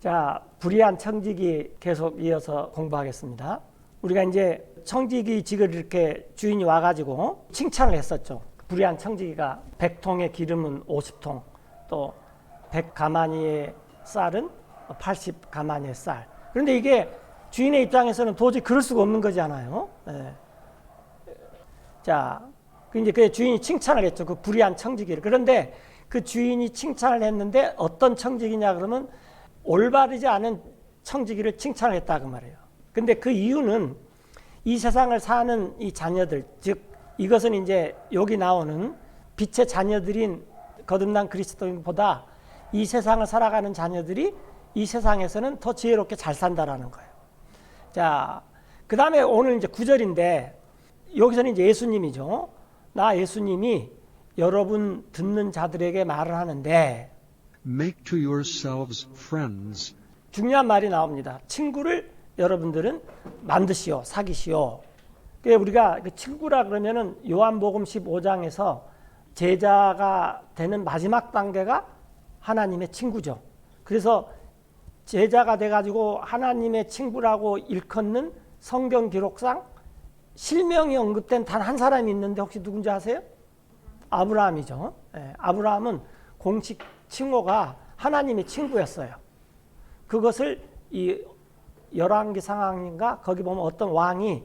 자, 불의한 청지기 계속 이어서 공부하겠습니다. 우리가 이제 청지기직을 이렇게 주인이 와가지고 칭찬을 했었죠. 불의한 청지기가 100통의 기름은 50통, 또 100가마니의 쌀은 80가마니의 쌀. 그런데 이게 주인의 입장에서는 도저히 그럴 수가 없는 거잖아요. 네. 자, 이제 그 주인이 칭찬을 했죠. 그 불의한 청지기를. 그런데 그 주인이 칭찬을 했는데 어떤 청지기냐 그러면 올바르지 않은 청지기를 칭찬을 했다 그 말이에요. 근데 그 이유는 이 세상을 사는 이 자녀들, 즉 이것은 이제 여기 나오는 빛의 자녀들인 거듭난 그리스도인보다 이 세상을 살아가는 자녀들이 이 세상에서는 더 지혜롭게 잘 산다라는 거예요. 자, 그 다음에 오늘 이제 9절인데 여기서는 이제 예수님이죠. 나 예수님이 여러분 듣는 자들에게 말을 하는데 Make to yourselves friends. 중요한 말이 나옵니다. 친구를 여러분들은 만드시오, 사귀시오. 우리가 그 친구라 그러면은 요한복음 15장에서 제자가 되는 마지막 단계가 하나님의 친구죠. 그래서 제자가 돼가지고 하나님의 친구라고 일컫는 성경 기록상 실명이 언급된 단 한 사람이 있는데 혹시 누군지 아세요? 아브라함이죠. 네, 아브라함은 공식 칭호가 하나님의 친구였어요. 그것을 이 열왕기 상하인가 거기 보면 어떤 왕이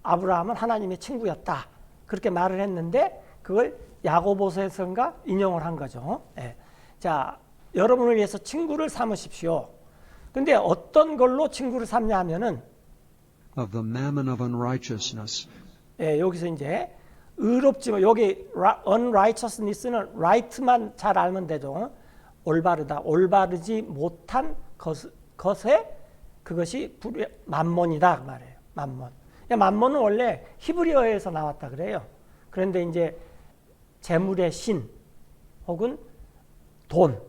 아브라함은 하나님의 친구였다 그렇게 말을 했는데 그걸 야고보서에서인가 인용을 한 거죠. 네. 자, 여러분을 위해서 친구를 삼으십시오. 근데 어떤 걸로 친구를 삼냐 하면은 Of the mammon of unrighteousness. 예, 여기서 이제 의롭지만 여기 unrighteousness는 right만 잘 알면 되죠. 올바르다. 올바르지 못한 것에 그것이 만몬이다 그 말이에요. 만몬. 만몬은 원래 히브리어에서 나왔다 그래요. 그런데 이제 재물의 신 혹은 돈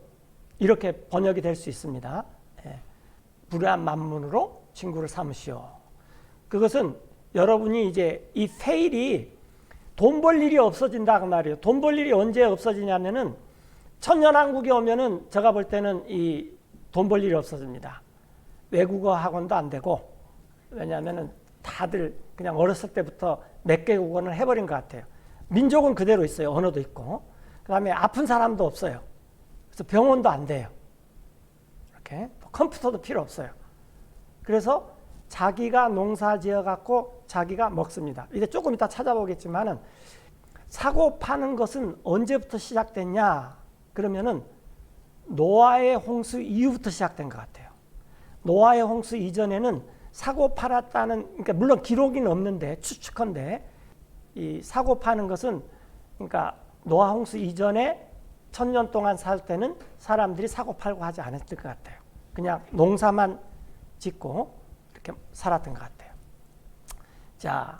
이렇게 번역이 될 수 있습니다. 예. 불의한 만몬으로 친구를 삼으시오. 그것은 여러분이 이제 이 페일이 돈 벌 일이 없어진다 그 말이에요. 돈 벌 일이 언제 없어지냐면은 천년왕국에 오면은 제가 볼 때는 이 돈 벌 일이 없어집니다. 외국어 학원도 안 되고 왜냐하면은 다들 그냥 어렸을 때부터 몇 개국어를 해버린 것 같아요. 민족은 그대로 있어요. 언어도 있고. 그다음에 아픈 사람도 없어요. 그래서 병원도 안 돼요. 이렇게 컴퓨터도 필요 없어요. 그래서 자기가 농사 지어 갖고 자기가 먹습니다. 이제 조금 이따 찾아보겠지만은 사고 파는 것은 언제부터 시작됐냐? 그러면은 노아의 홍수 이후부터 시작된 것 같아요. 노아의 홍수 이전에는 사고 팔았다는, 그러니까 물론 기록은 없는데 추측컨대 이 사고 파는 것은 그러니까 노아 홍수 이전에 1000년 동안 살 때는 사람들이 사고 팔고 하지 않았을 것 같아요. 그냥 농사만 짓고 이렇게 살았던 것 같아요. 자,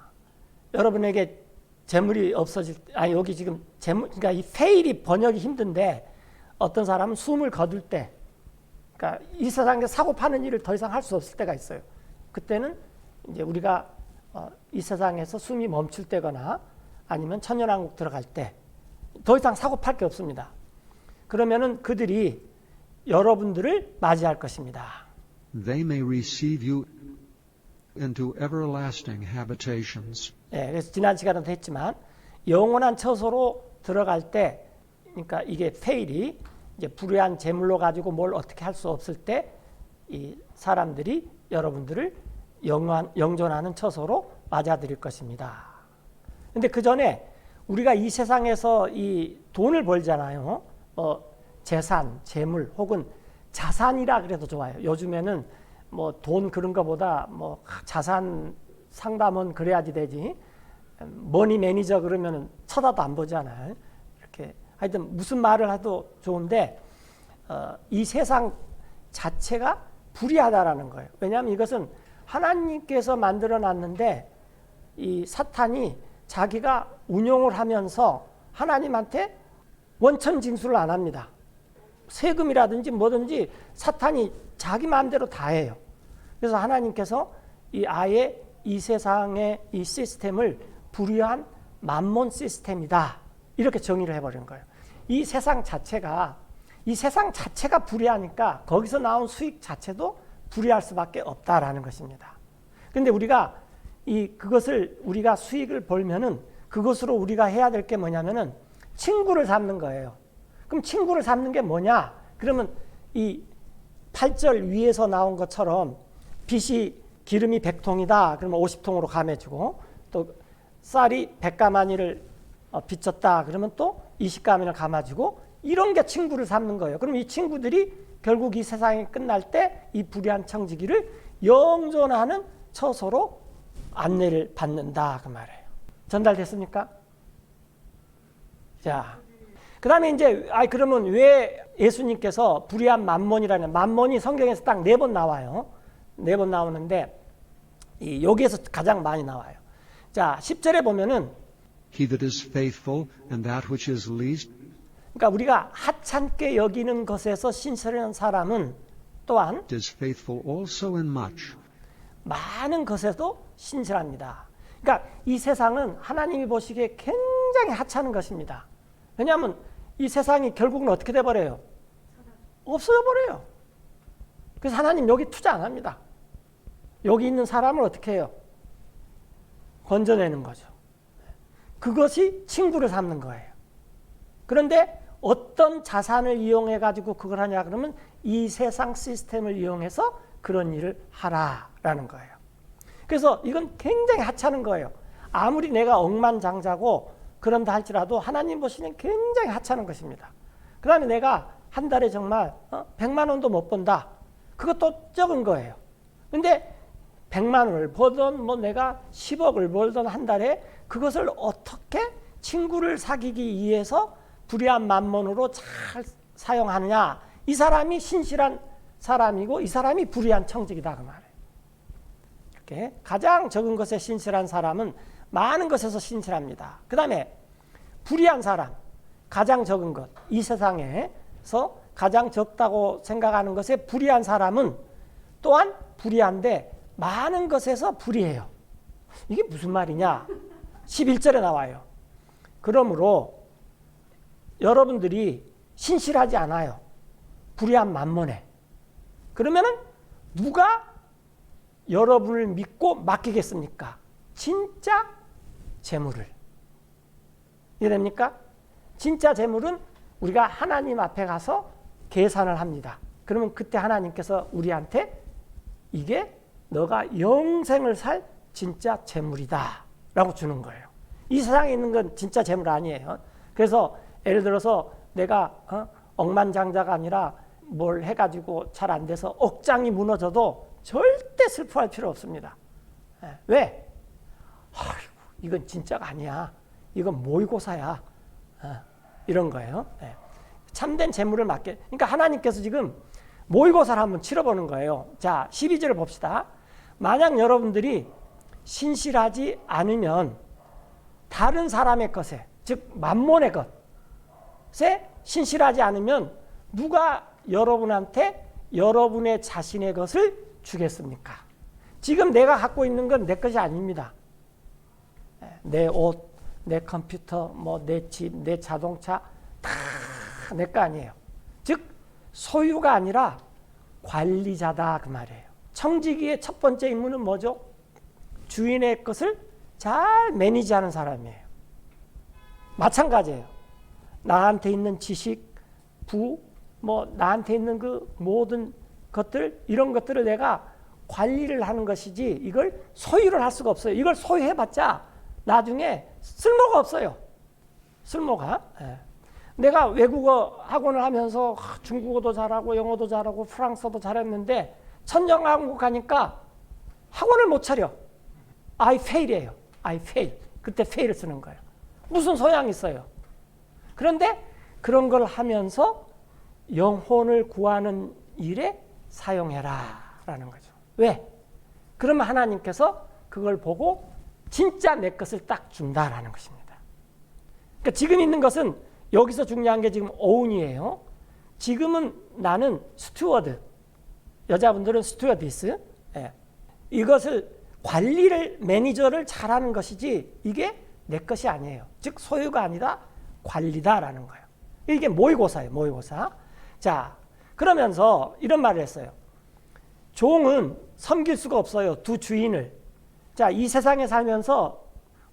여러분에게 재물이 없어질 때, 여기 지금 재물, 그러니까 이 페일이 번역이 힘든데 어떤 사람은 숨을 거둘 때, 그러니까 이 세상에 사고 파는 일을 더 이상 할 수 없을 때가 있어요. 그때는 이제 우리가 이 세상에서 숨이 멈출 때거나 아니면 천년왕국 들어갈 때 더 이상 사고 팔 게 없습니다. 그러면은 그들이 여러분들을 맞이할 것입니다. They may receive you into everlasting habitations. 예, 그래서 지난 시간에도 했지만 영원한 처소로 들어갈 때, 그러니까 이게 페일이 이제 불의한 재물로 가지고 뭘 어떻게 할 수 없을 때 이 사람들이 여러분들을 영존하는 처소로 맞아들일 것입니다. 근데 그 전에 우리가 이 세상에서 이 돈을 벌잖아요. 재산, 재물 혹은 자산이라 그래도 좋아요. 요즘에는 뭐 돈 그런 거보다 뭐 자산 상담은 그래야지 되지. 머니 매니저 그러면은 쳐다도 안 보잖아요. 이렇게 하여튼 무슨 말을 해도 좋은데 이 세상 자체가 불의하다라는 거예요. 왜냐하면 이것은 하나님께서 만들어 놨는데 이 사탄이 자기가 운용을 하면서 하나님한테 원천 징수를 안 합니다. 세금이라든지 뭐든지 사탄이 자기 마음대로 다 해요. 그래서 하나님께서 아예 이 세상의 이 시스템을 불의한 만몬 시스템이다. 이렇게 정의를 해버린 거예요. 이 세상 자체가 이 세상 자체가 불의하니까 거기서 나온 수익 자체도 불의할 수밖에 없다라는 것입니다. 그런데 우리가 그것을 우리가 수익을 벌면은 그것으로 우리가 해야 될 게 뭐냐면은 친구를 삼는 거예요. 그럼 친구를 삼는 게 뭐냐? 그러면 이 8절 위에서 나온 것처럼 빚이 기름이 100통이다. 그러면 50통으로 감해주고, 또 쌀이 100가마니를 빚졌다. 그러면 또 20가마니를 감아주고, 이런 게 친구를 삼는 거예요. 그럼 이 친구들이 결국 이 세상이 끝날 때 이 불의한 청지기를 영존하는 처소로 안내를 받는다 그 말이에요. 전달됐습니까? 자, 그 다음에 이제 그러면 왜 예수님께서 불의한 만몬이라는, 만몬이 성경에서 딱 4번 나와요. 4번 나오는데 여기에서 가장 많이 나와요. 자, 10절에 보면은 He that is faithful and that which is least, 그러니까 우리가 하찮게 여기는 것에서 신실한 사람은 또한 is faithful also in much. 많은 것에도 신실합니다. 그러니까 이 세상은 하나님이 보시기에 굉장히 하찮은 것입니다. 왜냐하면 이 세상이 결국은 어떻게 돼버려요? 없어져 버려요. 그래서 하나님 여기 투자 안 합니다. 여기 있는 사람을 어떻게 해요? 건져내는 거죠. 그것이 친구를 삼는 거예요. 그런데 어떤 자산을 이용해 가지고 그걸 하냐 그러면 이 세상 시스템을 이용해서 그런 일을 하라라는 거예요. 그래서 이건 굉장히 하찮은 거예요. 아무리 내가 억만장자고 그런다 할지라도 하나님 보시는 굉장히 하찮은 것입니다. 그 다음에 내가 한 달에 정말 100만 원도 못 번다. 그것도 적은 거예요. 근데 100만 원을 벌던 뭐 내가 10억을 벌던 한 달에 그것을 어떻게 친구를 사귀기 위해서 불의한 만몬으로 잘 사용하느냐. 이 사람이 신실한 사람이고 이 사람이 불의한 청직이다 그 말이에요. 이렇게 가장 적은 것에 신실한 사람은 많은 것에서 신실합니다. 그 다음에 불의한 사람, 가장 적은 것, 이 세상에서 가장 적다고 생각하는 것에 불의한 사람은 또한 불의한데 많은 것에서 불의해요. 이게 무슨 말이냐? 11절에 나와요. 그러므로 여러분들이 신실하지 않아요. 불의한 만몬에. 그러면은 누가 여러분을 믿고 맡기겠습니까? 진짜 재물을. 이해됩니까? 진짜 재물은 우리가 하나님 앞에 가서 계산을 합니다. 그러면 그때 하나님께서 우리한테 이게 너가 영생을 살 진짜 재물이다 라고 주는 거예요. 이 세상에 있는 건 진짜 재물 아니에요. 그래서 예를 들어서 내가 억만장자가 아니라 뭘 해가지고 잘 안 돼서 억장이 무너져도 절대 슬퍼할 필요 없습니다. 왜? 아이고, 이건 진짜가 아니야. 이건 모의고사야. 이런 거예요. 참된 재물을 맡게. 그러니까 하나님께서 지금 모의고사를 한번 치러보는 거예요. 자, 12절을 봅시다. 만약 여러분들이 신실하지 않으면 다른 사람의 것에, 즉 만몬의 것에 신실하지 않으면 누가 여러분한테 여러분의 자신의 것을 주겠습니까? 지금 내가 갖고 있는 건 내 것이 아닙니다. 내 옷, 내 컴퓨터, 뭐 내 집, 내 자동차 다 내 거 아니에요. 즉 소유가 아니라 관리자다 그 말이에요. 청지기의 첫 번째 임무는 뭐죠? 주인의 것을 잘 매니지하는 사람이에요. 마찬가지예요. 나한테 있는 지식, 뭐 나한테 있는 그 모든 것들, 이런 것들을 내가 관리를 하는 것이지 이걸 소유를 할 수가 없어요. 이걸 소유해봤자 나중에 쓸모가 없어요. 쓸모가. 내가 외국어 학원을 하면서 중국어도 잘하고 영어도 잘하고 프랑스어도 잘했는데 천정한국 가니까 학원을 못 차려. I fail이에요. I fail. 그때 fail을 쓰는 거예요. 무슨 소양이 있어요. 그런데 그런 걸 하면서 영혼을 구하는 일에 사용해라 라는 거죠. 왜? 그러면 하나님께서 그걸 보고 진짜 내 것을 딱 준다라는 것입니다. 그러니까 지금 있는 것은 여기서 중요한 게 지금 오운이에요. 지금은 나는 스튜어드, 여자분들은 스튜어디스, 이것을 관리를, 매니저를 잘하는 것이지 이게 내 것이 아니에요. 즉 소유가 아니라 관리다라는 거예요. 이게 모의고사예요. 모의고사. 자, 그러면서 이런 말을 했어요. 종은 섬길 수가 없어요. 두 주인을. 자, 이 세상에 살면서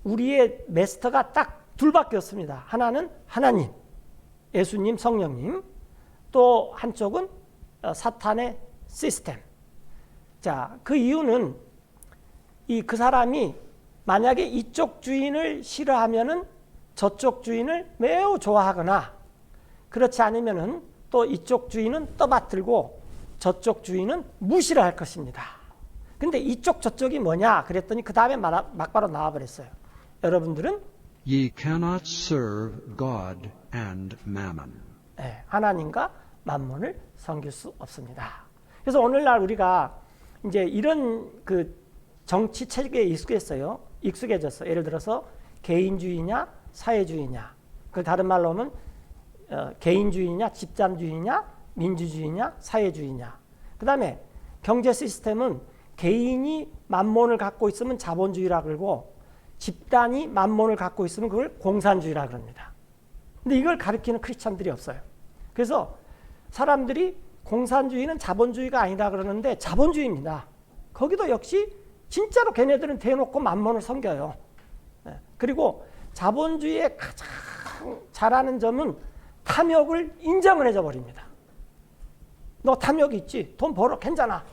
우리의 마스터가 딱 둘밖에 없습니다. 하나는 하나님, 예수님, 성령님. 또 한쪽은 사탄의 시스템. 자, 그 이유는 그 사람이 만약에 이쪽 주인을 싫어하면은 저쪽 주인을 매우 좋아하거나, 그렇지 않으면은 또 이쪽 주인은 떠받들고 저쪽 주인은 무시를 할 것입니다. 근데 이쪽 저쪽이 뭐냐 그랬더니 그 다음에 막바로 나와버렸어요. 여러분들은 Ye cannot serve God and mammon. 하나님과 만몬을 섬길 수 없습니다. 그래서 오늘날 우리가 이제 이런 그 정치 체계에 익숙해졌어요. 예를 들어서 개인주의냐 사회주의냐, 그 다른 말로 하면 개인주의냐 집단주의냐 민주주의냐 사회주의냐. 그 다음에 경제 시스템은 개인이 만몬을 갖고 있으면 자본주의라 그러고 집단이 만몬을 갖고 있으면 그걸 공산주의라 그럽니다. 근데 이걸 가르치는 크리스찬들이 없어요. 그래서 사람들이 공산주의는 자본주의가 아니라 그러는데 자본주의입니다. 거기도 역시 진짜로 걔네들은 대놓고 만몬을 섬겨요. 그리고 자본주의의 가장 잘하는 점은 탐욕을 인정을 해줘 버립니다. 너 탐욕 있지? 돈 벌어 괜찮아.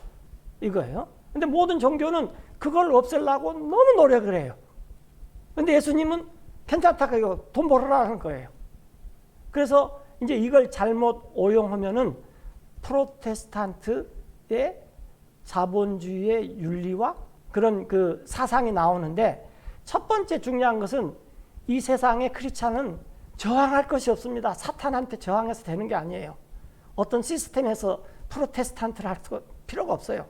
이거예요. 근데 모든 종교는 그걸 없애려고 너무 노력을 해요. 근데 예수님은 괜찮다, 이거 돈 벌으라는 거예요. 그래서 이제 이걸 잘못 오용하면은 프로테스탄트의 자본주의의 윤리와 그런 그 사상이 나오는데, 첫 번째 중요한 것은 이 세상의 크리스찬은 저항할 것이 없습니다. 사탄한테 저항해서 되는 게 아니에요. 어떤 시스템에서 프로테스탄트를 할 필요가 없어요.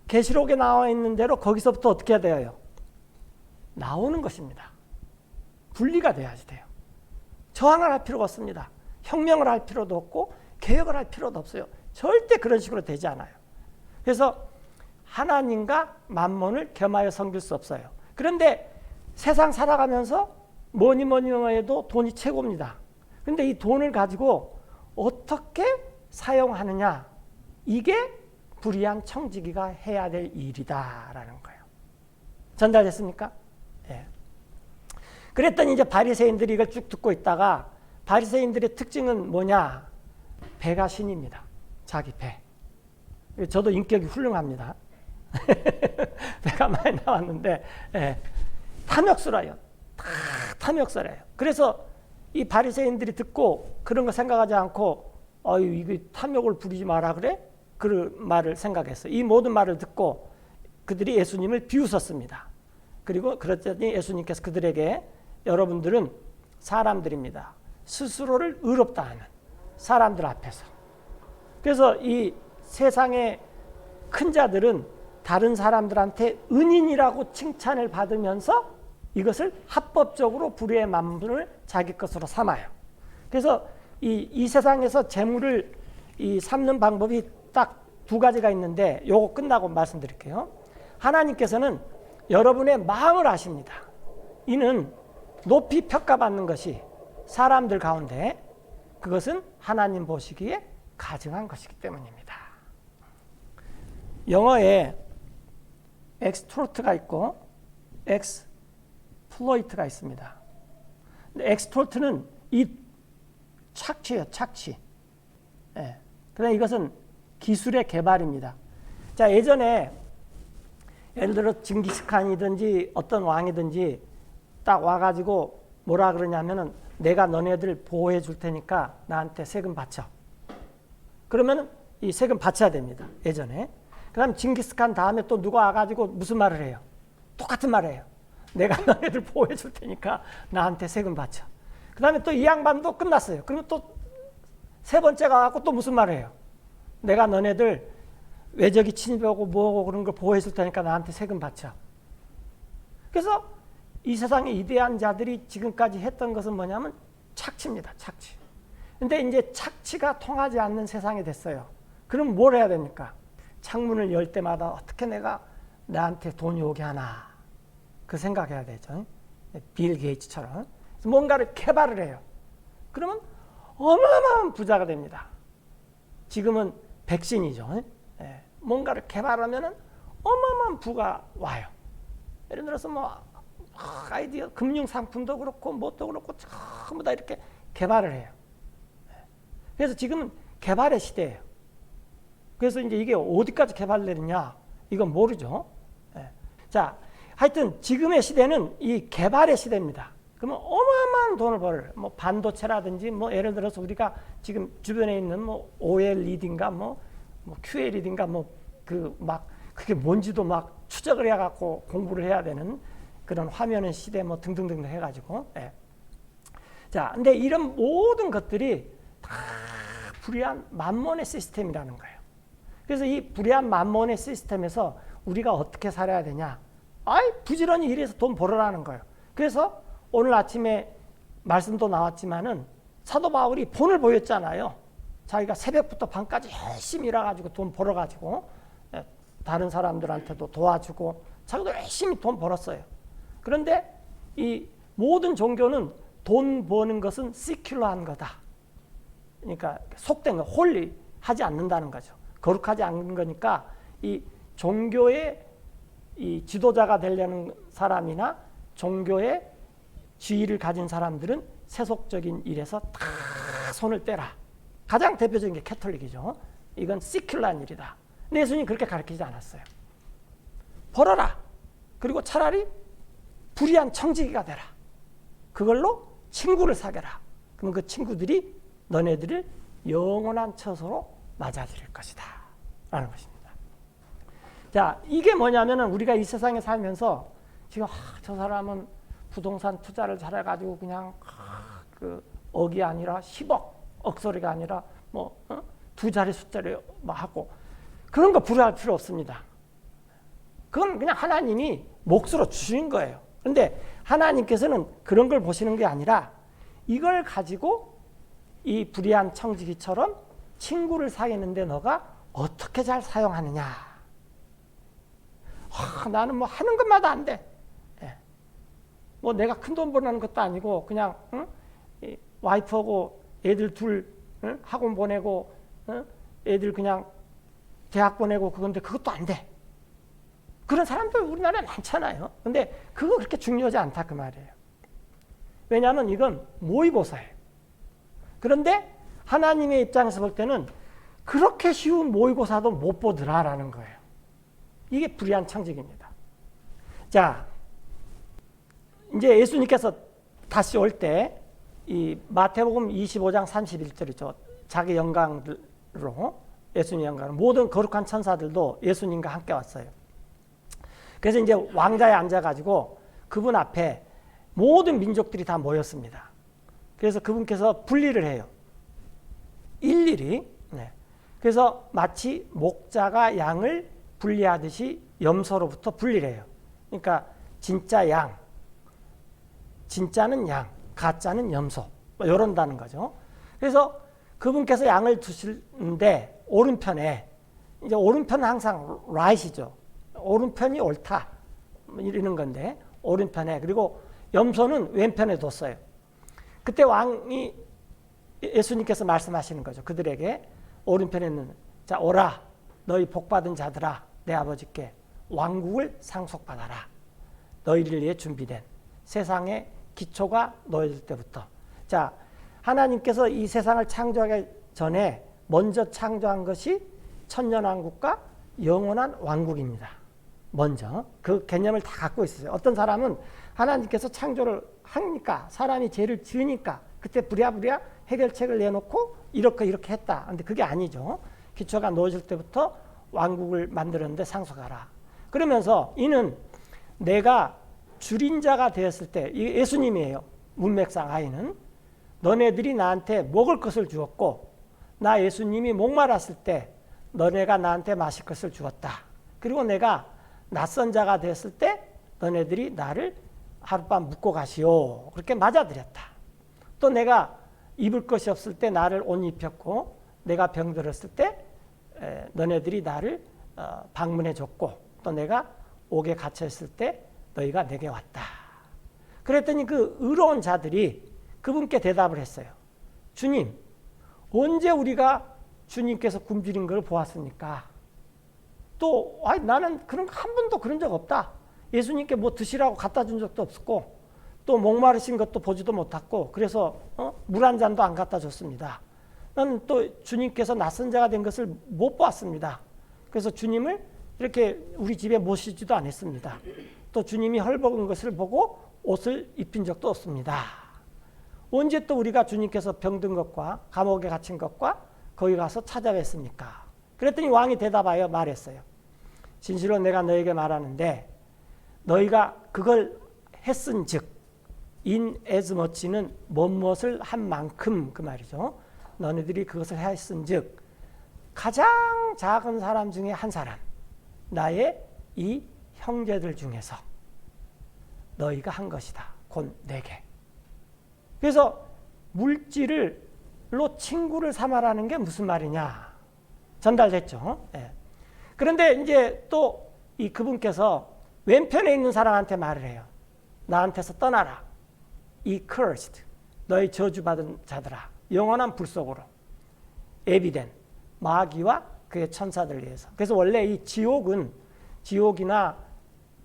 계시록에 나와 있는 대로 거기서부터 어떻게 해야 돼요? 나오는 것입니다. 분리가 돼야지 돼요. 저항을 할 필요가 없습니다. 혁명을 할 필요도 없고 개혁을 할 필요도 없어요. 절대 그런 식으로 되지 않아요. 그래서 하나님과 만몬을 겸하여 섬길 수 없어요. 그런데 세상 살아가면서 뭐니 해도 돈이 최고입니다. 그런데 이 돈을 가지고 어떻게 사용하느냐, 이게 불의한 청지기가 해야 될 일이다라는 거예요. 전달됐습니까? 예. 그랬더니 이제 바리새인들이 이걸 쭉 듣고 있다가, 바리새인들의 특징은 뭐냐? 배가 신입니다. 자기 배. 저도 인격이 훌륭합니다. 배가 많이 나왔는데, 예. 탐욕스러워요. 다 탐욕스러워요. 그래서 이 바리새인들이 듣고 그런 거 생각하지 않고, 이거 탐욕을 부리지 마라 그래? 그 말을 생각했어요. 이 모든 말을 듣고 그들이 예수님을 비웃었습니다. 그리고 그랬더니 예수님께서 그들에게, 여러분들은 사람들입니다. 스스로를 의롭다 하는 사람들 앞에서. 그래서 이 세상의 큰 자들은 다른 사람들한테 은인이라고 칭찬을 받으면서 이것을 합법적으로 불의의 만분을 자기 것으로 삼아요. 그래서 이 세상에서 재물을 삼는 방법이 딱 두 가지가 있는데, 요거 끝나고 말씀드릴게요. 하나님께서는 여러분의 마음을 아십니다. 이는 높이 평가받는 것이 사람들 가운데 그것은 하나님 보시기에 가증한 것이기 때문입니다. 영어에 엑스트로트가 있고 엑스플로이트가 있습니다. 근데 엑스트로트는 이 착취예요, 착취. 예. 그다음에 이것은 기술의 개발입니다. 자, 예전에 예를 들어 징기스칸이든지 어떤 왕이든지 딱 와가지고 뭐라 그러냐면은, 내가 너네들 보호해 줄 테니까 나한테 세금 바쳐. 그러면은 이 세금 바쳐야 됩니다. 예전에. 그 다음 징기스칸 다음에 또 누가 와가지고 무슨 말을 해요? 똑같은 말을 해요. 내가 너네들 보호해 줄 테니까 나한테 세금 바쳐. 그 다음에 또 이 양반도 끝났어요. 그리고 또 세 번째가 와갖고 또 무슨 말을 해요? 내가 너네들 외적이 침입하고 뭐하고 그런 걸 보호해 줄 테니까 나한테 세금 바쳐. 그래서 이 세상의 이대한 자들이 지금까지 했던 것은 뭐냐면 착취입니다. 착취. 근데 이제 착취가 통하지 않는 세상이 됐어요. 그럼 뭘 해야 됩니까? 창문을 열 때마다 어떻게 내가 나한테 돈이 오게 하나, 그 생각해야 되죠. 빌 게이츠처럼. 뭔가를 개발을 해요. 그러면 어마어마한 부자가 됩니다. 지금은 백신이죠. 뭔가를 개발하면 어마어마한 부가 와요. 예를 들어서 뭐 아이디어, 금융 상품도 그렇고 뭣도 그렇고 전부 다 이렇게 개발을 해요. 그래서 지금은 개발의 시대예요. 그래서 이제 이게 어디까지 개발되느냐 이건 모르죠. 자, 하여튼 지금의 시대는 이 개발의 시대입니다. 그러면 어마어마한 돈을 벌어요. 뭐 반도체라든지 뭐 예를 들어서 우리가 지금 주변에 있는 뭐 OLED인가 뭐 QLED인가 뭐 그 막 그게 뭔지도 막 추적을 해갖고 공부를 해야 되는 그런 화면의 시대 뭐 등등등 해가지고. 자, 근데 이런 모든 것들이 다 불의한 만몬의 시스템이라는 거예요. 그래서 이 불의한 만몬의 시스템에서 우리가 어떻게 살아야 되냐? 부지런히 일해서 돈 벌으라는 거예요. 그래서 오늘 아침에 말씀도 나왔지만은 사도 바울이 본을 보였잖아요. 자기가 새벽부터 밤까지 열심히 일해가지고 돈 벌어가지고 다른 사람들한테도 도와주고 자기도 열심히 돈 벌었어요. 그런데 이 모든 종교는 돈 버는 것은 시큘러한 거다. 그러니까 속된 거, 홀리 하지 않는다는 거죠. 거룩하지 않는 거니까 이 종교의 이 지도자가 되려는 사람이나 종교의 지위를 가진 사람들은 세속적인 일에서 다 손을 떼라. 가장 대표적인 게 캐톨릭이죠. 이건 시큘러한 일이다. 근데 예수님이 그렇게 가르치지 않았어요. 벌어라. 그리고 차라리 불의한 청지기가 되라. 그걸로 친구를 사귀라. 그러면 그 친구들이 너네들을 영원한 처소로 맞아들일 것이다. 라는 것입니다. 자, 이게 뭐냐면은 우리가 이 세상에 살면서 지금 저 사람은 부동산 투자를 잘해가지고 그냥 그 억이 아니라 10억, 억소리가 아니라 뭐 두 자리 숫자를 뭐 하고 그런 거 불효할 필요 없습니다. 그건 그냥 하나님이 몫으로 주신 거예요. 그런데 하나님께서는 그런 걸 보시는 게 아니라 이걸 가지고 이 불의한 청지기처럼 친구를 사귀는데 너가 어떻게 잘 사용하느냐. 나는 뭐 하는 것마다 안 돼. 뭐 내가 큰 돈 버는 것도 아니고 그냥 와이프하고 애들 둘 학원 보내고 애들 그냥 대학 보내고 그건데 그것도 안 돼. 그런 사람들 우리나라에 많잖아요. 근데 그거 그렇게 중요하지 않다 그 말이에요. 왜냐하면 이건 모의고사예요. 그런데 하나님의 입장에서 볼 때는 그렇게 쉬운 모의고사도 못 보더라라는 거예요. 이게 불의한 청직입니다. 자, 이제 예수님께서 다시 올 때 이 마태복음 25장 31절이죠. 자기 영광으로 예수님 영광으로 모든 거룩한 천사들도 예수님과 함께 왔어요. 그래서 이제 왕자에 앉아가지고 그분 앞에 모든 민족들이 다 모였습니다. 그래서 그분께서 분리를 해요. 일일이. 그래서 마치 목자가 양을 분리하듯이 염소로부터 분리를 해요. 그러니까 진짜 양, 진짜는 양, 가짜는 염소 뭐 이런다는 거죠. 그래서 그분께서 양을 두시는데 오른편에 이제 오른편은 항상 right이죠. 오른편이 옳다 이러는 건데 오른편에 그리고 염소는 왼편에 뒀어요. 그때 왕이 예수님께서 말씀하시는 거죠. 그들에게 오른편에 있는 자 오라 너희 복받은 자들아 내 아버지께 왕국을 상속받아라. 너희를 위해 준비된 세상의 기초가 놓여질 때부터 자 하나님께서 이 세상을 창조하기 전에 먼저 창조한 것이 천년왕국과 영원한 왕국입니다. 먼저 그 개념을 다 갖고 있어요. 어떤 사람은 하나님께서 창조를 하니까 사람이 죄를 지으니까 그때 부랴부랴 해결책을 내놓고 이렇게 했다. 근데 그게 아니죠. 기초가 놓여질 때부터 왕국을 만들었는데 상속하라. 그러면서 이는 내가 줄인 자가 되었을 때 예수님이에요. 문맥상 아이는 너네들이 나한테 먹을 것을 주었고 나 예수님이 목말랐을 때 너네가 나한테 마실 것을 주었다. 그리고 내가 낯선 자가 되었을 때 너네들이 나를 하룻밤 묵고 가시오. 그렇게 맞아들였다. 또 내가 입을 것이 없을 때 나를 옷 입혔고 내가 병들었을 때 너네들이 나를 방문해 줬고 또 내가 옥에 갇혀 있을 때 너희가 내게 왔다. 그랬더니 그 의로운 자들이 그분께 대답을 했어요. 주님, 언제 우리가 주님께서 굶주린 걸 보았습니까? 또 나는 그런 거 한 번도 그런 적 없다. 예수님께 뭐 드시라고 갖다 준 적도 없었고 또 목마르신 것도 보지도 못했고 그래서 물 한 잔도 안 갖다 줬습니다. 나는 또 주님께서 낯선 자가 된 것을 못 보았습니다. 그래서 주님을 이렇게 우리 집에 모시지도 않았습니다. 또 주님이 헐벗은 것을 보고 옷을 입힌 적도 없습니다. 언제 또 우리가 주님께서 병든 것과 감옥에 갇힌 것과 거기 가서 찾아뵀습니까? 그랬더니 왕이 대답하여 말했어요. 진실로 내가 너에게 말하는데 너희가 그걸 했은즉 in as much는 무엇을 한 만큼 그 말이죠. 너희들이 그것을 했은즉 가장 작은 사람 중에 한 사람 나의 이 형제들 중에서 너희가 한 것이다. 곧 내게. 그래서 물질로 친구를 삼아라는 게 무슨 말이냐 전달됐죠. 네. 그런데 이제 또 이 그분께서 왼편에 있는 사람한테 말을 해요. 나한테서 떠나라. 이 cursed 너희 저주받은 자들아 영원한 불 속으로 예비된 마귀와 그의 천사들 위해서. 그래서 원래 이 지옥이나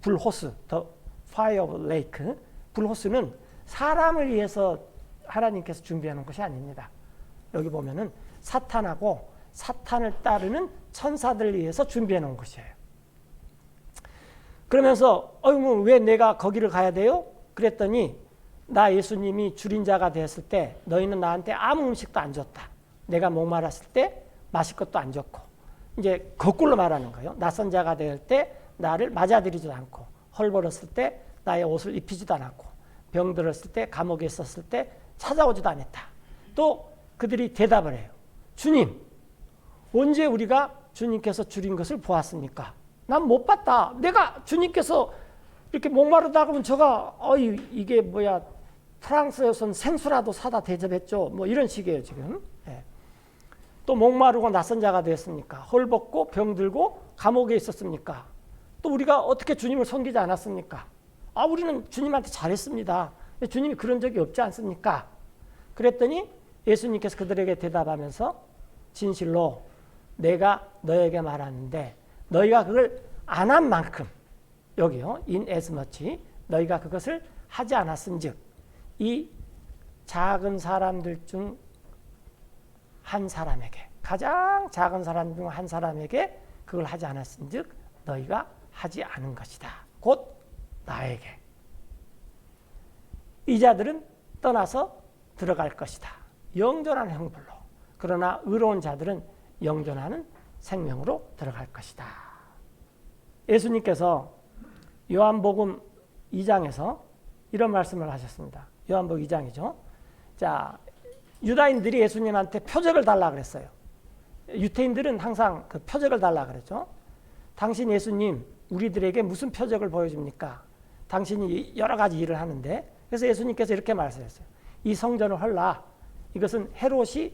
불호수 the fire of lake 불호수는 사람을 위해서 하나님께서 준비해 놓은 것이 아닙니다. 여기 보면은 사탄하고 사탄을 따르는 천사들을 위해서 준비해 놓은 것이에요. 그러면서 왜 내가 거기를 가야 돼요? 그랬더니 나 예수님이 줄인 자가 되었을 때 너희는 나한테 아무 음식도 안 줬다. 내가 목말랐을 때 마실 것도 안 줬고 이제 거꾸로 말하는 거예요. 낯선 자가 될 때 나를 맞아들이지도 않고 헐벗었을 때 나의 옷을 입히지도 않았고 병들었을 때 감옥에 있었을 때 찾아오지도 않았다. 또 그들이 대답을 해요. 주님, 언제 우리가 주님께서 줄인 것을 보았습니까? 난 못 봤다. 내가 주님께서 이렇게 목마르다 그러면 제가 이게 뭐야 프랑스에서는 생수라도 사다 대접했죠. 뭐 이런 식이에요 지금. 예. 또 목마르고 낯선 자가 되었습니까? 헐벗고 병들고 감옥에 있었습니까? 또 우리가 어떻게 주님을 섬기지 않았습니까? 우리는 주님한테 잘했습니다. 주님이 그런 적이 없지 않습니까? 그랬더니 예수님께서 그들에게 대답하면서 진실로 내가 너에게 말하는데 너희가 그걸 안 한 만큼 여기요. in as much 너희가 그것을 하지 않았은즉 이 작은 사람들 중 한 사람에게 가장 작은 사람 중 한 사람에게 그걸 하지 않았은즉 너희가 하지 않은 것이다. 곧 나에게. 이 자들은 떠나서 들어갈 것이다. 영존한 형벌로. 그러나 의로운 자들은 영존하는 생명으로 들어갈 것이다. 예수님께서 요한복음 2장에서 이런 말씀을 하셨습니다. 요한복음 2장이죠. 자, 유다인들이 예수님한테 표적을 달라 그랬어요. 유태인들은 항상 그 표적을 달라 그랬죠. 당신 예수님 우리들에게 무슨 표적을 보여줍니까? 당신이 여러 가지 일을 하는데 그래서 예수님께서 이렇게 말씀하셨어요. 이 성전을 헐라. 이것은 헤롯이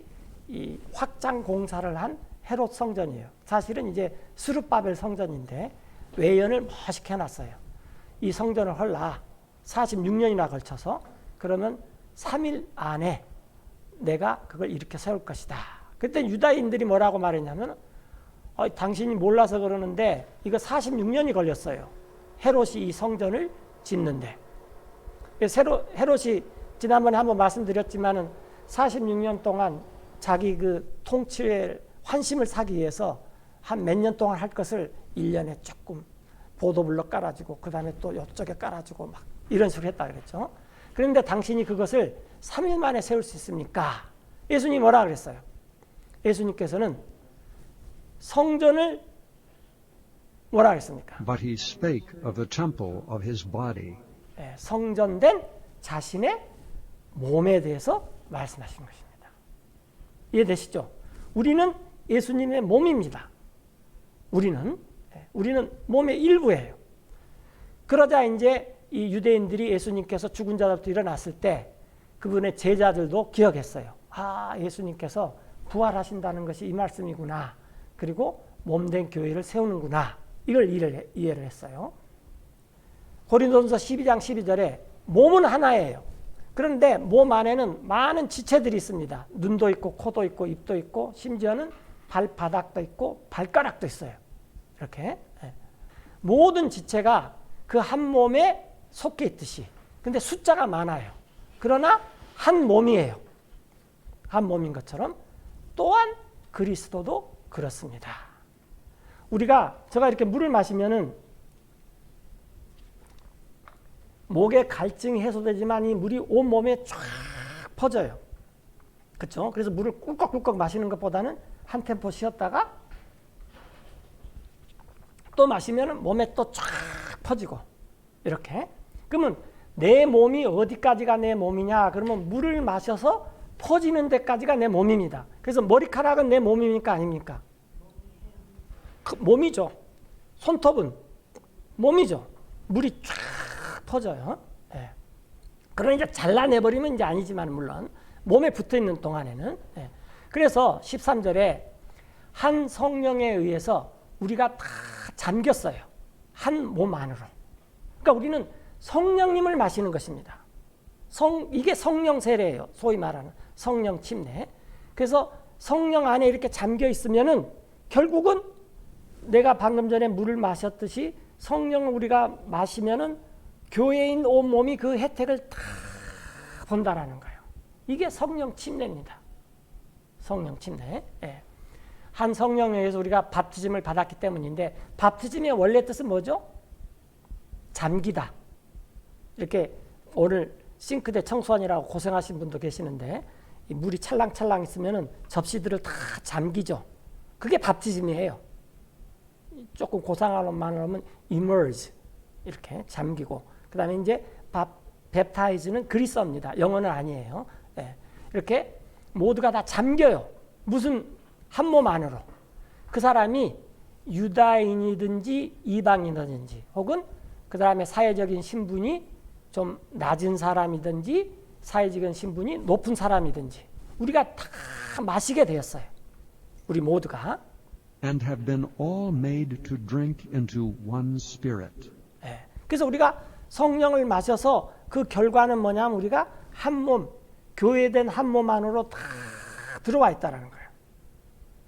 이 확장 공사를 한 헤롯 성전이에요. 사실은 이제 스룹바벨 성전인데 외연을 멋있게 해놨어요. 이 성전을 헐라. 46년이나 걸쳐서 그러면 3일 안에 내가 그걸 이렇게 세울 것이다. 그때 유다인들이 뭐라고 말했냐면 당신이 몰라서 그러는데 이거 46년이 걸렸어요. 헤롯이 이 성전을 짓는데. 헤롯이 지난번에 한번 말씀드렸지만은 46년 동안 자기 그 통치의 환심을 사기 위해서 한 몇 년 동안 할 것을 1년에 조금 보도블럭 깔아주고 그 다음에 또 옆쪽에 깔아주고 막 이런 식으로 했다 그랬죠. 그런데 당신이 그것을 3일 만에 세울 수 있습니까? 예수님이 뭐라 그랬어요? 예수님께서는 성전을 뭐라 그랬습니까? But he spake of the temple of his body. 성전된 자신의 몸에 대해서 말씀하신 것입니다. 이해되시죠? 우리는 예수님의 몸입니다. 우리는 몸의 일부예요. 그러자 이제 이 유대인들이 예수님께서 죽은 자들부터 일어났을 때 그분의 제자들도 기억했어요. 예수님께서 부활하신다는 것이 이 말씀이구나. 그리고 몸된 교회를 세우는구나. 이걸 이해를 했어요. 고린도전서 12장 12절에 몸은 하나예요. 그런데 몸 안에는 많은 지체들이 있습니다. 눈도 있고 코도 있고 입도 있고 심지어는 발바닥도 있고 발가락도 있어요. 이렇게. 모든 지체가 그 한 몸에 속해 있듯이. 근데 숫자가 많아요. 그러나 한 몸이에요. 한 몸인 것처럼 또한 그리스도도 그렇습니다. 제가 이렇게 물을 마시면은 목에 갈증이 해소되지만 이 물이 온 몸에 쫙 퍼져요. 그렇죠? 그래서 물을 꿀꺽꿀꺽 마시는 것보다는 한 템포 쉬었다가 또 마시면 몸에 또 쫙 퍼지고 이렇게. 그러면 내 몸이 어디까지가 내 몸이냐? 그러면 물을 마셔서 퍼지는 데까지가 내 몸입니다. 그래서 머리카락은 내 몸입니까? 아닙니까? 몸이죠. 손톱은 몸이죠. 물이 쫙 퍼져요. 예. 그러니 이제 잘라내버리면 이제 아니지만 물론 몸에 붙어있는 동안에는. 예. 그래서 13절에 한 성령에 의해서 우리가 다 잠겼어요. 한 몸 안으로. 그러니까 우리는 성령님을 마시는 것입니다. 이게 성령 세례예요. 소위 말하는 성령 침례. 그래서 성령 안에 이렇게 잠겨 있으면은 결국은 내가 방금 전에 물을 마셨듯이 성령을 우리가 마시면은 교회인 온몸이 그 혜택을 다 본다라는 거예요. 이게 성령 침례입니다. 성령 침례. 예. 한 성령에 의해서 우리가 바티즘을 받았기 때문인데 바티즘의 원래 뜻은 뭐죠? 잠기다. 이렇게 오늘 싱크대 청소하느라고 고생하신 분도 계시는데 이 물이 찰랑찰랑 있으면 접시들을 다 잠기죠. 그게 바티즘이에요. 조금 고상한 말을 하면 immerse 이렇게 잠기고 그 다음에 이제 baptize는 그리스어입니다. 영어는 아니에요. 네. 이렇게 모두가 다 잠겨요. 무슨 한 몸 안으로. 그 사람이 유다인이든지 이방인이든지 혹은 그 다음에 사회적인 신분이 좀 낮은 사람이든지 사회적인 신분이 높은 사람이든지 우리가 다 마시게 되었어요. 우리 모두가. And have been all made to drink into one spirit. 네. 그래서 우리가 성령을 마셔서 그 결과는 뭐냐면 우리가 한 몸, 교회된 한 몸 안으로 다 들어와 있다는 거예요.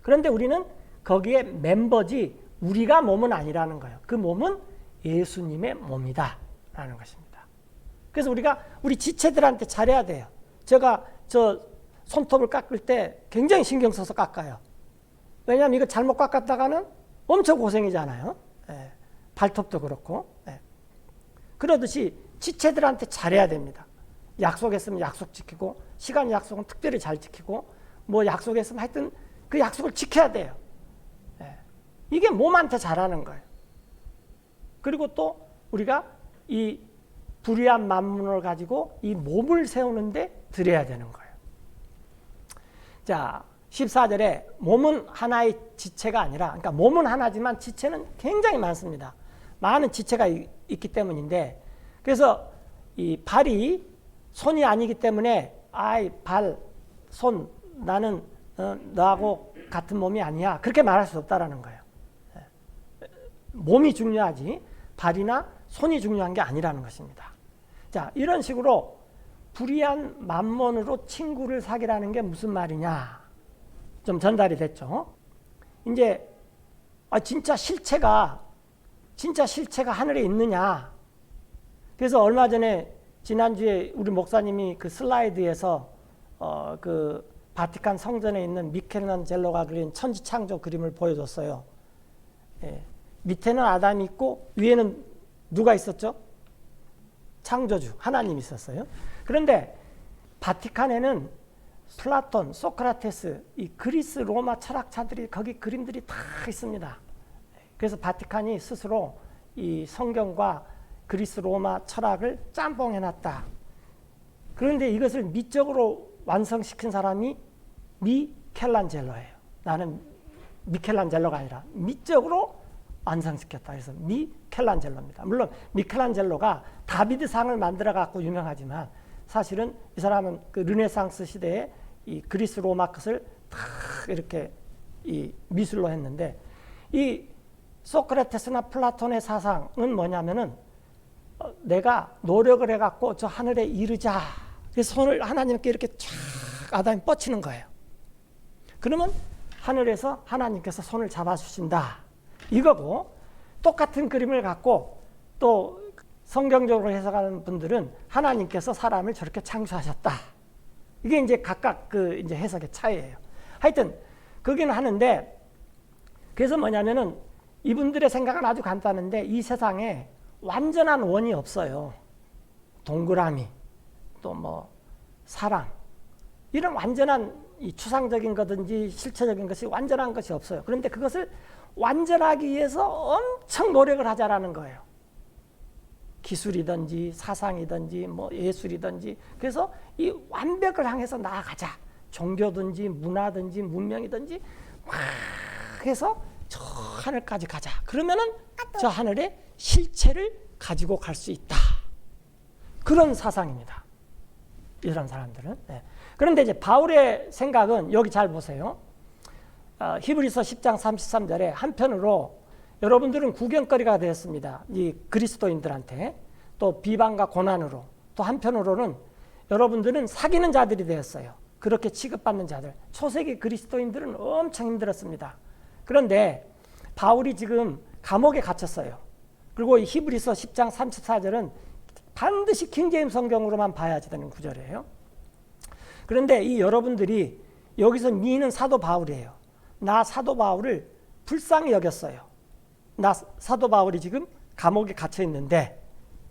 그런데 우리는 거기에 멤버지 우리가 몸은 아니라는 거예요. 그 몸은 예수님의 몸이다 라는 것입니다. 그래서 우리가 우리 지체들한테 잘해야 돼요. 제가 저 손톱을 깎을 때 굉장히 신경 써서 깎아요. 왜냐하면 이거 잘못 깎았다가는 엄청 고생이잖아요. 예. 발톱도 그렇고. 예. 그러듯이 지체들한테 잘해야 됩니다. 약속했으면 약속 지키고 시간 약속은 특별히 잘 지키고 뭐 약속했으면 하여튼 그 약속을 지켜야 돼요. 예. 이게 몸한테 잘하는 거예요. 그리고 또 우리가 이 불의한 만문을 가지고 이 몸을 세우는데 드려야 되는 거예요. 자, 14절에 몸은 하나의 지체가 아니라, 그러니까 몸은 하나지만 지체는 굉장히 많습니다. 많은 지체가 있기 때문인데, 그래서 이 발이 손이 아니기 때문에 발, 손, 나는 너하고 같은 몸이 아니야. 그렇게 말할 수 없다라는 거예요. 몸이 중요하지 발이나 손이 중요한 게 아니라는 것입니다. 자, 이런 식으로 불의한 만몬으로 친구를 사귀라는 게 무슨 말이냐 좀 전달이 됐죠. 이제 진짜 실체가 하늘에 있느냐. 그래서 얼마 전에 지난주에 우리 목사님이 그 슬라이드에서 그 바티칸 성전에 있는 미켈란젤로가 그린 천지창조 그림을 보여줬어요. 예. 밑에는 아담이 있고 위에는 누가 있었죠? 창조주 하나님이 있었어요. 그런데 바티칸에는 플라톤, 소크라테스, 이 그리스 로마 철학자들이 거기 그림들이 다 있습니다. 그래서 바티칸이 스스로 이 성경과 그리스 로마 철학을 짬뽕해놨다. 그런데 이것을 미적으로 완성시킨 사람이 미켈란젤로예요. 나는 미켈란젤로가 아니라 미적으로 완성시켰다. 그래서 미켈란젤로입니다. 물론 미켈란젤로가 다비드상을 만들어 갖고 유명하지만 사실은 이 사람은 그 르네상스 시대에 이 그리스 로마 것을 다 이렇게 이 미술로 했는데, 이 소크라테스나 플라톤의 사상은 뭐냐면은 내가 노력을 해갖고 저 하늘에 이르자, 그래서 손을 하나님께 이렇게 쫙 아담이 뻗치는 거예요. 그러면 하늘에서 하나님께서 손을 잡아주신다. 이거고, 똑같은 그림을 갖고 또 성경적으로 해석하는 분들은 하나님께서 사람을 저렇게 창조하셨다. 이게 이제 각각 그 이제 해석의 차이예요. 하여튼 그긴 하는데, 그래서 뭐냐면은 이분들의 생각은 아주 간단한데, 이 세상에 완전한 원이 없어요. 동그라미, 또 뭐 사랑, 이런 완전한 이 추상적인 거든지 실체적인 것이 완전한 것이 없어요. 그런데 그것을 완전하기 위해서 엄청 노력을 하자라는 거예요. 기술이든지 사상이든지 뭐 예술이든지. 그래서 이 완벽을 향해서 나아가자. 종교든지 문화든지 문명이든지 막 해서 저 하늘까지 가자. 그러면은 저 하늘에 실체를 가지고 갈 수 있다. 그런 사상입니다. 이런 사람들은. 네. 그런데 이제 바울의 생각은 여기 잘 보세요. 히브리서 10장 33절에 한편으로 여러분들은 구경거리가 되었습니다. 이 그리스도인들한테. 또 비방과 고난으로. 또 한편으로는 여러분들은 사귀는 자들이 되었어요. 그렇게 취급받는 자들. 초세기 그리스도인들은 엄청 힘들었습니다. 그런데 바울이 지금 감옥에 갇혔어요. 그리고 이 히브리서 10장 34절은 반드시 킹제임스 성경으로만 봐야지 되는 구절이에요. 그런데 이 여러분들이 여기서 니는 사도 바울이에요. 나 사도 바울을 불쌍히 여겼어요. 나 사도 바울이 지금 감옥에 갇혀 있는데,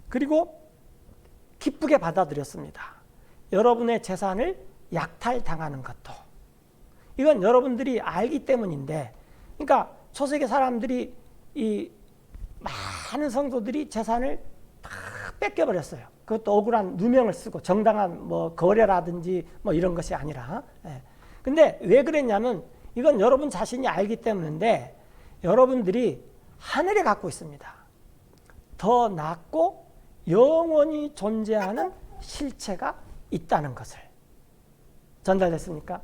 그리고 기쁘게 받아들였습니다. 여러분의 재산을 약탈당하는 것도. 이건 여러분들이 알기 때문인데, 그러니까 초세기 사람들이 이 많은 성도들이 재산을 다 뺏겨버렸어요. 그것도 억울한 누명을 쓰고 정당한 뭐 거래라든지 뭐 이런 것이 아니라. 예. 근데 왜 그랬냐면 이건 여러분 자신이 알기 때문인데, 여러분들이 하늘에 갖고 있습니다. 더 낮고 영원히 존재하는 실체가 있다는 것을. 전달됐습니까?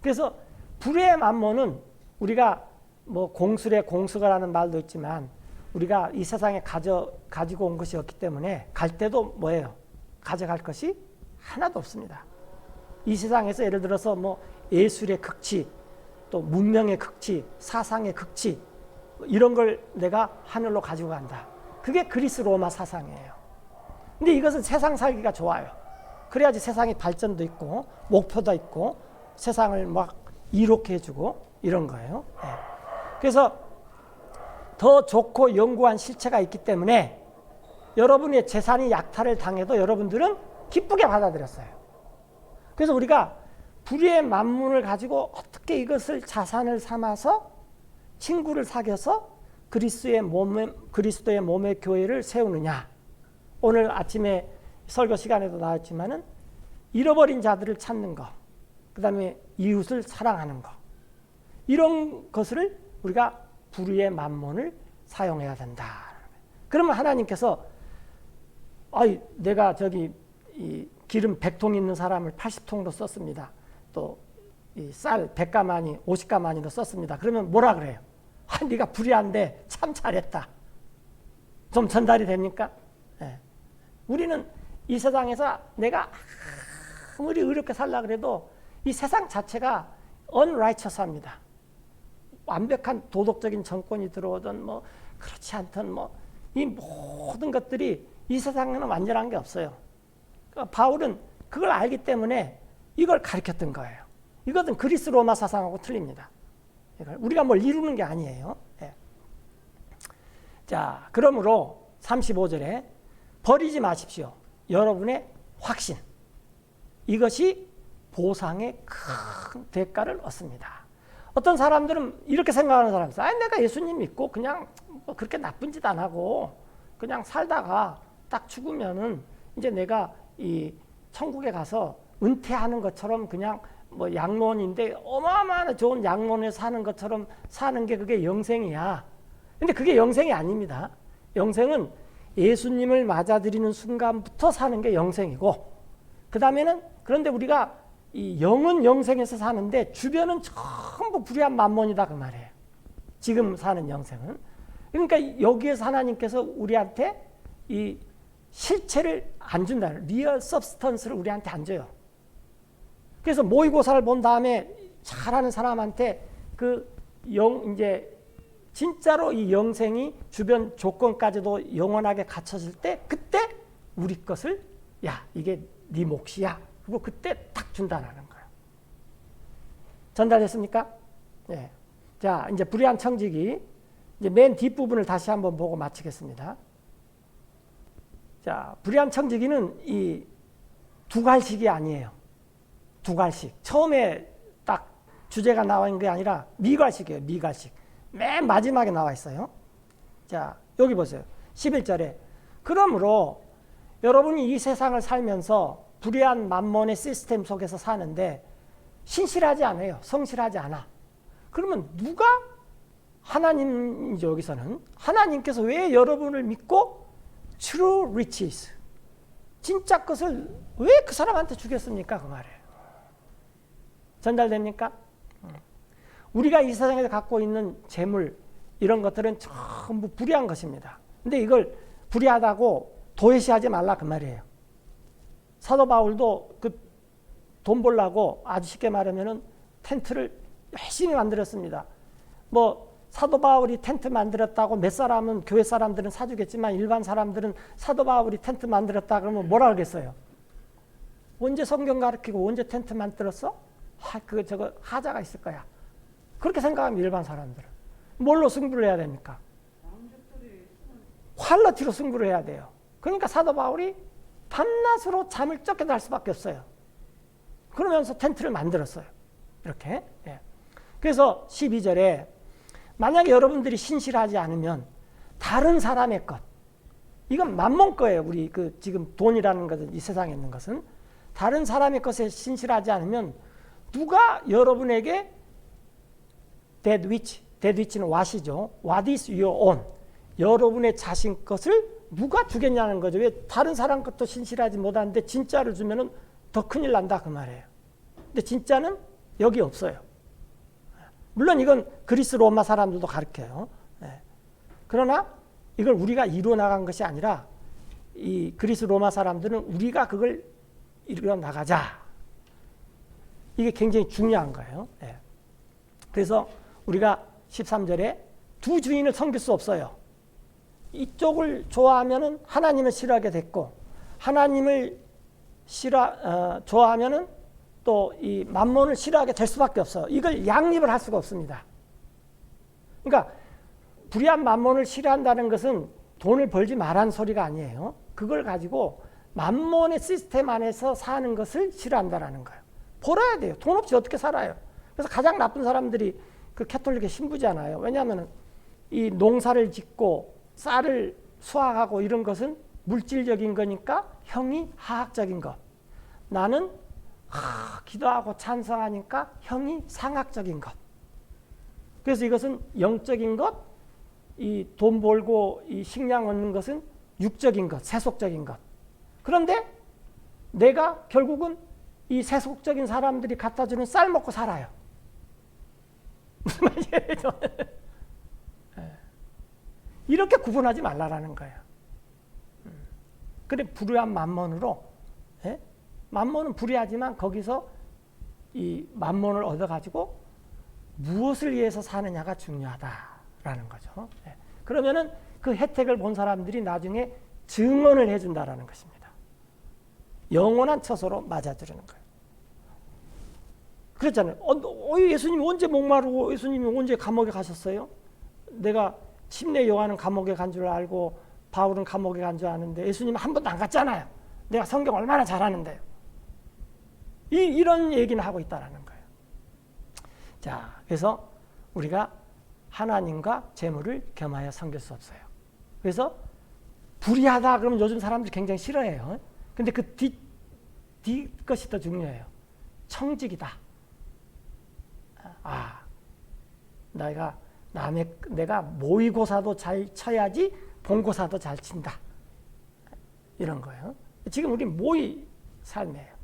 그래서 불의 만몬은 우리가 뭐 공술의 공수가라는 말도 있지만, 우리가 이 세상에 가지고 온 것이 없기 때문에 갈 때도 뭐예요? 가져갈 것이 하나도 없습니다. 이 세상에서 예를 들어서 뭐 예술의 극치, 또 문명의 극치, 사상의 극치, 이런 걸 내가 하늘로 가지고 간다. 그게 그리스 로마 사상이에요. 근데 이것은 세상 살기가 좋아요. 그래야지 세상이 발전도 있고 목표도 있고 세상을 막 이롭게 해주고 이런 거예요. 네. 그래서 더 좋고 영구한 실체가 있기 때문에 여러분의 재산이 약탈을 당해도 여러분들은 기쁘게 받아들였어요. 그래서 우리가 불의의 만문을 가지고 어떻게 이것을 자산을 삼아서 친구를 사귀어서 그리스도의 몸의 교회를 세우느냐. 오늘 아침에 설교 시간에도 나왔지만은 잃어버린 자들을 찾는 거, 그 다음에 이웃을 사랑하는 거, 이런 것을 우리가 불의의 만몬을 사용해야 된다. 그러면 하나님께서 내가 저기 이 기름 100통 있는 사람을 80통도 썼습니다. 또 이 쌀 100가마니 50가마니도 썼습니다. 그러면 뭐라 그래요? 네가 불의한데 참 잘했다. 좀 전달이 됩니까? 네. 우리는 이 세상에서 내가 아무리 의롭게 살려고 해도 이 세상 자체가 unrighteous합니다. 완벽한 도덕적인 정권이 들어오든 뭐 그렇지 않든 뭐 이 모든 것들이 이 세상에는 완전한 게 없어요. 그러니까 바울은 그걸 알기 때문에 이걸 가르쳤던 거예요. 이것은 그리스 로마 사상하고 틀립니다. 우리가 뭘 이루는 게 아니에요. 네. 자, 그러므로 35절에 버리지 마십시오. 여러분의 확신. 이것이 보상의 큰 대가를 얻습니다. 어떤 사람들은 이렇게 생각하는 사람이 있어요. 내가 예수님 믿고 그냥 뭐 그렇게 나쁜 짓 안 하고 그냥 살다가 딱 죽으면은 이제 내가 이 천국에 가서 은퇴하는 것처럼 그냥 뭐 양론인데 어마어마한 좋은 양론에 사는 것처럼 사는 게 그게 영생이야. 근데 그게 영생이 아닙니다. 영생은 예수님을 맞아들이는 순간부터 사는 게 영생이고, 그 다음에는 그런데 우리가 이 영은 영생에서 사는데 주변은 전부 불의한 만몬이다 그 말이에요. 지금 사는 영생은. 그러니까 여기에서 하나님께서 우리한테 이 실체를 안 준다. 리얼 서브스턴스를 우리한테 안 줘요. 그래서 모의고사를 본 다음에 잘하는 사람한테 이제 진짜로 이 영생이 주변 조건까지도 영원하게 갖춰질 때 그때 우리 것을 야 이게 네 몫이야. 그리고 그때 딱 준다는 거예요. 전달됐습니까? 예. 자 이제 불의한 청지기 이제 맨 뒷부분을 다시 한번 보고 마치겠습니다. 자 불의한 청지기는 이 두갈식이 아니에요. 두갈식. 처음에 딱 주제가 나와 있는 게 아니라 미갈식이에요. 미갈식. 맨 마지막에 나와 있어요. 자, 여기 보세요. 11절에. 그러므로 여러분이 이 세상을 살면서 불의한 만몬의 시스템 속에서 사는데 신실하지 않아요. 성실하지 않아. 그러면 누가 하나님이죠. 여기서는. 하나님께서 왜 여러분을 믿고 true riches, 진짜 것을 왜 그 사람한테 주겠습니까? 그 말이에요. 전달됩니까? 우리가 이 세상에서 갖고 있는 재물 이런 것들은 전부 불의한 것입니다. 근데 이걸 불의하다고 도외시하지 말라 그 말이에요. 사도 바울도 그 돈 벌려고 아주 쉽게 말하면은 텐트를 열심히 만들었습니다. 뭐 사도 바울이 텐트 만들었다고 몇 사람은 교회 사람들은 사주겠지만 일반 사람들은 사도 바울이 텐트 만들었다 그러면 뭐라 그러겠어요? 언제 성경 가르치고 언제 텐트 만들었어? 저거 하자가 있을 거야. 그렇게 생각하면 일반 사람들은. 뭘로 승부를 해야 됩니까? 활로티로 승부를 해야 돼요. 그러니까 사도 바울이 밤낮으로 잠을 쫓겨 잘 수밖에 없어요. 그러면서 텐트를 만들었어요. 이렇게. 예. 그래서 12절에 만약에 여러분들이 신실하지 않으면 다른 사람의 것, 이건 만몬 거예요. 우리 지금 돈이라는 것은 이 세상에 있는 것은 다른 사람의 것에 신실하지 않으면 누가 여러분에게 that which는 what이죠. What is your own? 여러분의 자신 것을 누가 주겠냐는 거죠. 왜 다른 사람 것도 신실하지 못하는데 진짜를 주면은 더 큰일 난다 그 말이에요. 근데 진짜는 여기 없어요. 물론 이건 그리스 로마 사람들도 가르쳐요. 그러나 이걸 우리가 이루어 나간 것이 아니라 이 그리스 로마 사람들은 우리가 그걸 이루어 나가자. 이게 굉장히 중요한 거예요. 그래서 우리가 13절에 두 주인을 섬길 수 없어요. 이쪽을 좋아하면은 하나님을 싫어하게 됐고 하나님을 좋아하면은 또 이 만몬을 싫어하게 될 수밖에 없어요. 이걸 양립을 할 수가 없습니다. 그러니까 불의한 만몬을 싫어한다는 것은 돈을 벌지 말라는 소리가 아니에요. 그걸 가지고 만몬의 시스템 안에서 사는 것을 싫어한다는 거예요. 벌어야 돼요. 돈 없이 어떻게 살아요? 그래서 가장 나쁜 사람들이 그 캐톨릭의 신부잖아요. 왜냐하면 이 농사를 짓고 쌀을 수확하고 이런 것은 물질적인 거니까 형이 하학적인 것. 나는 기도하고 찬성하니까 형이 상학적인 것. 그래서 이것은 영적인 것, 이 돈 벌고 이 식량 얻는 것은 육적인 것, 세속적인 것. 그런데 내가 결국은 이 세속적인 사람들이 갖다 주는 쌀 먹고 살아요. 무슨 말이에요? 이렇게 구분하지 말라라는 거예요. 그래 불의한 만몬으로, 만몬은 불의하지만 거기서 이 만몬을 얻어가지고 무엇을 위해서 사느냐가 중요하다라는 거죠. 그러면은 그 혜택을 본 사람들이 나중에 증언을 해준다라는 것입니다. 영원한 처소로 맞아주려는 거예요. 그랬잖아요. 예수님 언제 목마르고 예수님이 언제 감옥에 가셨어요? 내가 침례 요한은 감옥에 간 줄 알고 바울은 감옥에 간 줄 아는데 예수님은 한 번도 안 갔잖아요. 내가 성경 얼마나 잘하는데요. 이런 얘기는 하고 있다는 거예요. 자, 그래서 우리가 하나님과 재물을 겸하여 섬길 수 없어요. 그래서 불의하다 그러면 요즘 사람들이 굉장히 싫어해요. 근데 그 뒤 것이 더 중요해요. 청직이다. 내가 모의고사도 잘 쳐야지 본고사도 잘 친다. 이런 거예요. 지금 우리 모의 삶이에요.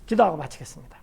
기도하고 마치겠습니다.